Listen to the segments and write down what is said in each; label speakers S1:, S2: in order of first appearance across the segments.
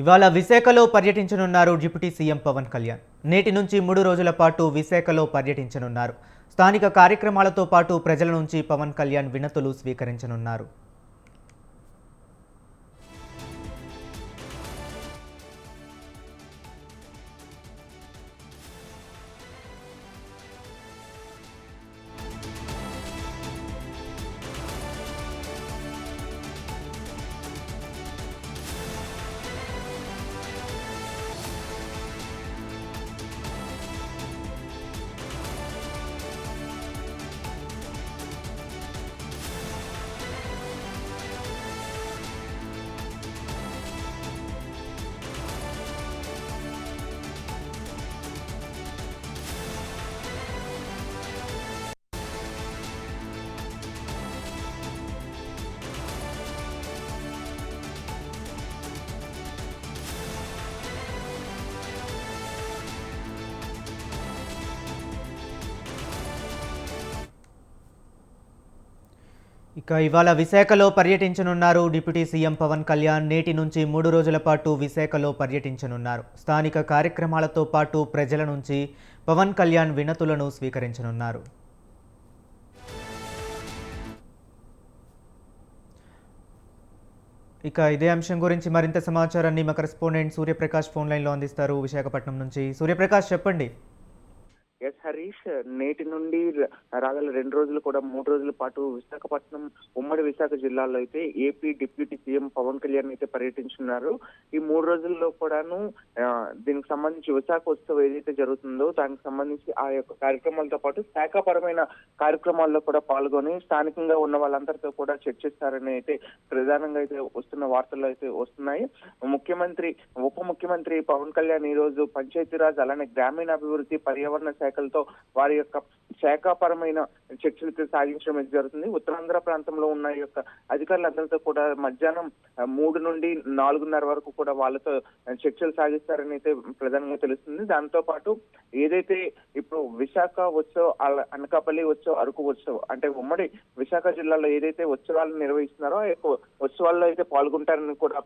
S1: ఇవాళ విశాఖలో పర్యటించనున్నారు డిప్యూటీ సీఎం పవన్ కళ్యాణ్. నేటి నుంచి 3 రోజుల పాటు విశాఖలో పర్యటించనున్నారు. స్థానిక కార్యక్రమాలతో పాటు ప్రజల నుంచి పవన్ కళ్యాణ్ వినతులు స్వీకరించనున్నారు. ఇవాళ విశాఖలో పర్యటించనున్నారు డిప్యూటీ సీఎం పవన్ కళ్యాణ్. నేటి నుంచి 3 రోజుల పాటు విశాఖలో పర్యటించనున్నారు. స్థానిక కార్యక్రమాలతో పాటు ప్రజల నుంచి పవన్ కళ్యాణ్ వినతులను స్వీకరించనున్నారు. ఇదే అంశం గురించి మరింత సమాచారాన్ని మా కరెస్పాండెంట్ సూర్యప్రకాష్ ఫోన్ లైన్లో అందిస్తారు విశాఖపట్నం నుంచి. సూర్యప్రకాష్, చెప్పండి.
S2: ఎస్ హరీష్, నేటి నుండి రాగల 2 రోజులు కూడా 3 రోజుల పాటు విశాఖపట్నం ఉమ్మడి విశాఖ జిల్లాలో అయితే AP deputy CM Pawan Kalyan అయితే పర్యటించున్నారు. ఈ 3 రోజుల్లో కూడాను దీనికి సంబంధించి విశాఖ ఉత్సవం ఏదైతే జరుగుతుందో దానికి సంబంధించి ఆ యొక్క కార్యక్రమాలతో పాటు శాఖాపరమైన కార్యక్రమాల్లో కూడా పాల్గొని స్థానికంగా ఉన్న వాళ్ళందరితో కూడా చర్చిస్తారని అయితే ప్రధానంగా అయితే వస్తున్న వార్తలు అయితే వస్తున్నాయి. ఉప ముఖ్యమంత్రి పవన్ కళ్యాణ్ ఈ రోజు పంచాయతీరాజ్ అలానే గ్రామీణాభివృద్ధి పర్యావరణ శాఖలతో వారి యొక్క శాఖాపరమైన చర్చలు సాగించడం జరుగుతుంది. ఉత్తరాంధ్ర ప్రాంతంలో ఉన్న యొక్క అధికారులందరితో కూడా మధ్యాహ్నం 3 నుండి 4:30 వరకు కూడా వాళ్ళతో చర్చలు సాగిస్తారని అయితే ప్రధానంగా తెలుస్తుంది. దాంతో పాటు ఏదైతే ఇప్పుడు విశాఖ ఉత్సవ్, అనకాపల్లి ఉత్సవ్, అరకు ఉత్సవ్ అంటే ఉమ్మడి విశాఖ జిల్లాలో ఏదైతే ఉత్సవాలను నిర్వహిస్తున్నారో ఆ యొక్క ఉత్సవాల్లో అయితే పాల్గొంటారని కూడా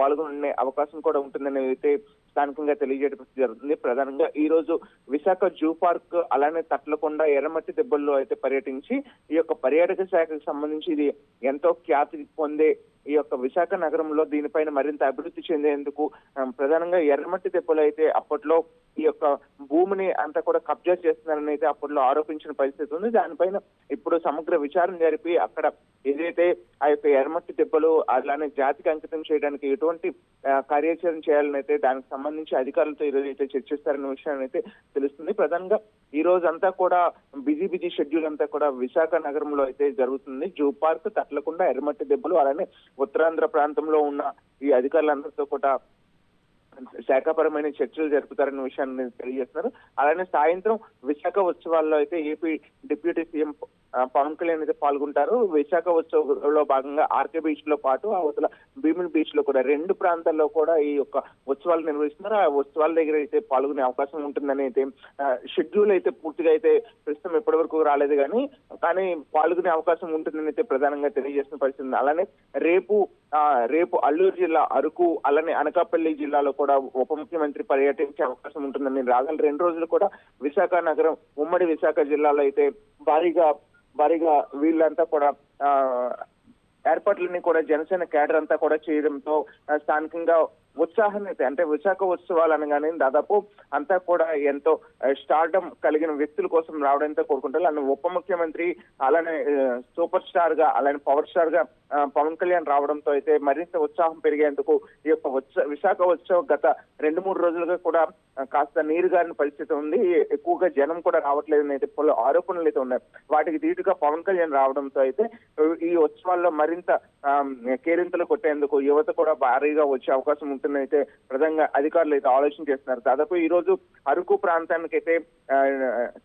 S2: పాల్గొనే అవకాశం కూడా ఉంటుందని అయితే స్థానికంగా తెలియజేయడం జరుగుతుంది. ప్రధానంగా ఈ రోజు విశాఖ జూ పార్క్ అలానే తట్లకొండ, ఎర్రమట్టి దెబ్బల్లో అయితే పర్యటించి ఈ యొక్క పర్యాటక శాఖకు సంబంధించి ఇది ఎంతో ఖ్యాతి పొందే ఈ యొక్క విశాఖ నగరంలో దీనిపైన మరింత అభివృద్ధి చెందేందుకు ప్రధానంగా ఎర్రమట్టి దెబ్బలు అయితే అప్పట్లో ఈ యొక్క భూమిని అంతా కూడా కబ్జా చేస్తున్నారని అయితే అప్పట్లో ఆరోపించిన పరిస్థితి ఉంది. దానిపైన ఇప్పుడు సమగ్ర విచారణ జరిపి అక్కడ ఏదైతే ఆ యొక్క ఎర్రమట్టి దెబ్బలు అలానే జాతికి అంకితం చేయడానికి ఎటువంటి కార్యాచరణ చేయాలని అయితే దానికి సంబంధించి అధికారులతో ఈరోజు అయితే చర్చిస్తారనే విషయాన్ని అయితే తెలుస్తుంది. ప్రధానంగా ఈ రోజు అంతా కూడా బిజీ షెడ్యూల్ అంతా కూడా విశాఖ నగరంలో అయితే జరుగుతుంది. జూ పార్క్, తట్లకొండ, ఎర్రమట్టి దెబ్బలు అలానే ఉత్తరాంధ్ర ప్రాంతంలో ఉన్న ఈ అధికారులందరితో కూడా శాఖాపరమైన చర్చలు జరుపుతారనే విషయాన్ని తెలియజేస్తున్నారు. అలానే సాయంత్రం విశాఖ ఉత్సవాల్లో అయితే AP deputy CM Pawan Kalyan అయితే పాల్గొంటారు. విశాఖ ఉత్సవంలో భాగంగా ఆర్కే బీచ్ లో పాటు అవతల భీమిని బీచ్ లో కూడా 2 ప్రాంతాల్లో కూడా ఈ యొక్క ఉత్సవాలు నిర్వహిస్తున్నారు. ఆ ఉత్సవాల దగ్గర అయితే పాల్గొనే అవకాశం ఉంటుందని అయితే షెడ్యూల్ అయితే పూర్తిగా అయితే ప్రస్తుతం ఇప్పటి వరకు రాలేదు కానీ పాల్గొనే అవకాశం ఉంటుందని అయితే ప్రధానంగా తెలియజేస్తున్న పరిస్థితి. అలానే రేపు అల్లూరు జిల్లా అరకు అలానే అనకాపల్లి జిల్లాలో కూడా ఉప ముఖ్యమంత్రి పర్యటించే అవకాశం ఉంటుందని రాగల 2 రోజులు కూడా విశాఖ నగరం ఉమ్మడి విశాఖ జిల్లాలో అయితే భారీగా వీళ్ళంతా కూడా ఏర్పాట్లన్నీ కూడా జనసేన కేడర్ అంతా కూడా చేయడంతో స్థానికంగా ఉత్సాహాన్ని అయితే అంటే విశాఖ ఉత్సవాలు అనగానే దాదాపు అంతా కూడా ఎంతో స్టార్డమ్ కలిగిన వ్యక్తుల కోసం రావడంతో కోరుకుంటారు. అలానే ఉప ముఖ్యమంత్రి అలానే సూపర్ స్టార్ గా అలానే పవర్ స్టార్ గా పవన్ కళ్యాణ్ రావడంతో అయితే మరింత ఉత్సాహం పెరిగేందుకు ఈ యొక్క విశాఖ ఉత్సవం గత 2-3 రోజులుగా కూడా కాస్త నీరుగారిన పరిస్థితి ఉంది. ఎక్కువగా జనం కూడా రావట్లేదని అయితే పలు ఆరోపణలు అయితే ఉన్నాయి. వాటికి ధీటుగా పవన్ కళ్యాణ్ రావడంతో అయితే ఈ ఉత్సవాల్లో మరింత కేరింతలు కొట్టేందుకు యువత కూడా భారీగా వచ్చే అవకాశం ఉంటుంది అయితే ప్రధానంగా అధికారులు అయితే ఆలోచన చేస్తున్నారు. దాదాపు ఈ రోజు అరకు ప్రాంతానికి అయితే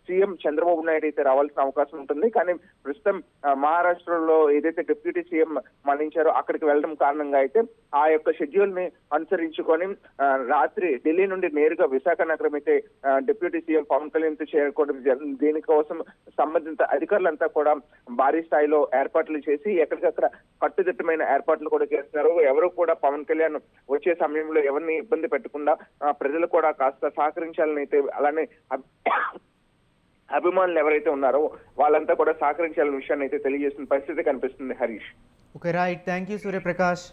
S2: సీఎం చంద్రబాబు నాయుడు అయితే రావాల్సిన అవకాశం ఉంటుంది. కానీ ప్రస్తుతం మహారాష్ట్రలో ఏదైతే డిప్యూటీ సీఎం మరణించారో అక్కడికి వెళ్ళడం కారణంగా అయితే ఆ యొక్క షెడ్యూల్ ని అనుసరించుకొని రాత్రి ఢిల్లీ నుండి నేరుగా విశాఖ నగరం అయితే డిప్యూటీ సీఎం పవన్ కళ్యాణ్ తో చేరుకోవడం జరిగింది. దీనికోసం సంబంధిత అధికారులంతా కూడా భారీ స్థాయిలో ఏర్పాట్లు చేసి ఎక్కడికక్కడ కట్టుదిట్టమైన ఏర్పాట్లు కూడా చేస్తున్నారు. ఎవరు కూడా పవన్ కళ్యాణ్ వచ్చే సమయంలో ఎవరిని ఇబ్బంది పెట్టకుండా ప్రజలు కూడా కాస్త సహకరించాలని అయితే అలానే అభిమానులు ఎవరైతే ఉన్నారో వాళ్ళంతా కూడా సహకరించాలనే విషయాన్ని అయితే తెలియజేసిన పరిస్థితి కనిపిస్తుంది Harish.
S1: Okay right, thank you Suryaprakash.